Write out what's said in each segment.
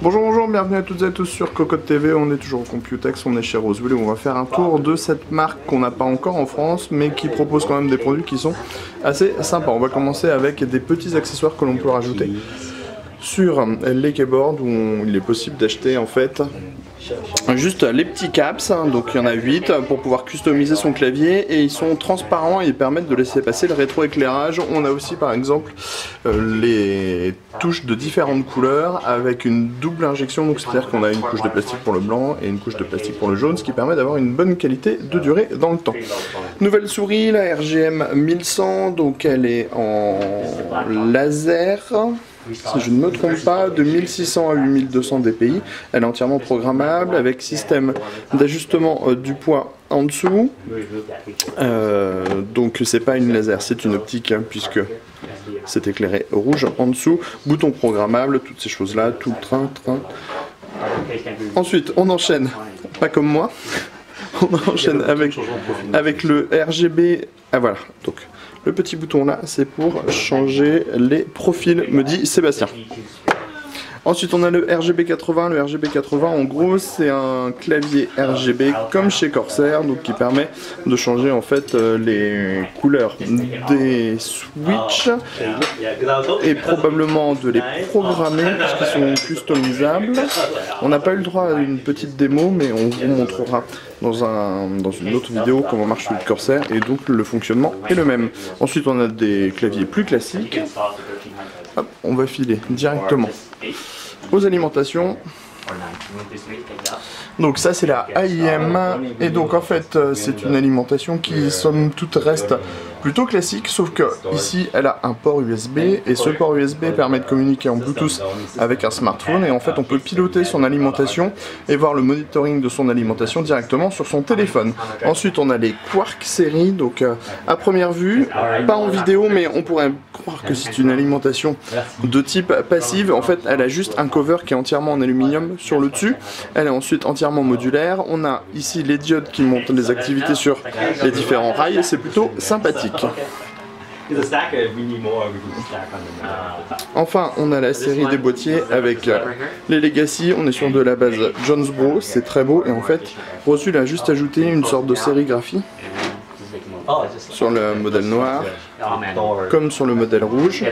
Bonjour, bienvenue à toutes et à tous sur Cocotte TV, on est toujours au Computex, on est chez Roseville et on va faire un tour de cette marque qu'on n'a pas encore en France mais qui propose quand même des produits qui sont assez sympas. On va commencer avec des petits accessoires que l'on peut rajouter sur les keyboards où il est possible d'acheter en fait juste les petits caps, donc il y en a 8 pour pouvoir customiser son clavier et ils sont transparents et ils permettent de laisser passer le rétroéclairage. On a aussi par exemple les touches de différentes couleurs avec une double injection, donc c'est à dire qu'on a une couche de plastique pour le blanc et une couche de plastique pour le jaune, ce qui permet d'avoir une bonne qualité de durée dans le temps. Nouvelle souris, la RGM 1100, donc elle est en laser. Si je ne me trompe pas, de 1600 à 8200 dpi, elle est entièrement programmable avec système d'ajustement du poids en dessous. Donc c'est pas une laser, c'est une optique hein, puisque c'est éclairé rouge en dessous. Bouton programmable, toutes ces choses là, tout le train. Ensuite on enchaîne, pas comme moi, on enchaîne avec le RGB. Ah voilà, donc le petit bouton là, c'est pour changer les profils, me dit Sébastien. Ensuite, on a le RGB 80. Le RGB 80, en gros, c'est un clavier RGB comme chez Corsair, donc qui permet de changer en fait les couleurs des switches et probablement de les programmer parce qu'ils sont customisables. On n'a pas eu le droit à une petite démo, mais on vous montrera dans une autre vidéo comment marche le Corsair et donc le fonctionnement est le même. Ensuite, on a des claviers plus classiques. Hop, on va filer directement aux alimentations. Donc ça c'est la AIM et donc en fait c'est une alimentation qui somme toute reste plutôt classique, sauf que ici elle a un port USB et ce port USB permet de communiquer en Bluetooth avec un smartphone et en fait on peut piloter son alimentation et voir le monitoring de son alimentation directement sur son téléphone. Ensuite on a les Quark série, donc à première vue, pas en vidéo mais on pourrait croire que c'est une alimentation de type passive. En fait elle a juste un cover qui est entièrement en aluminium sur le dessus, elle est ensuite entièrement modulaire. On a ici les diodes qui montrent les activités sur les différents rails et c'est plutôt sympathique. Enfin, on a la série des boîtiers avec les Legacy. On est sur de la base Jonesboro, c'est très beau. Et en fait, Roseville a juste ajouté une sorte de sérigraphie sur le modèle noir, comme sur le modèle rouge,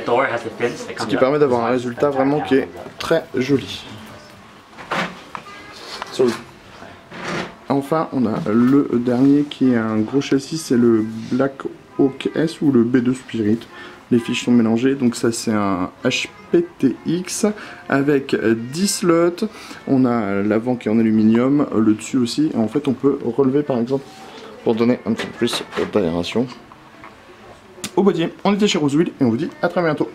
ce qui permet d'avoir un résultat vraiment qui est très joli. Enfin, on a le dernier qui est un gros châssis, c'est le Black Hawk S ou le B2 Spirit. Les fiches sont mélangées, donc ça c'est un HPTX avec 10 slots. On a l'avant qui est en aluminium, le dessus aussi. Et en fait, on peut relever par exemple pour donner un petit peu plus d'aération au boîtier. On était chez Roseville et on vous dit à très bientôt.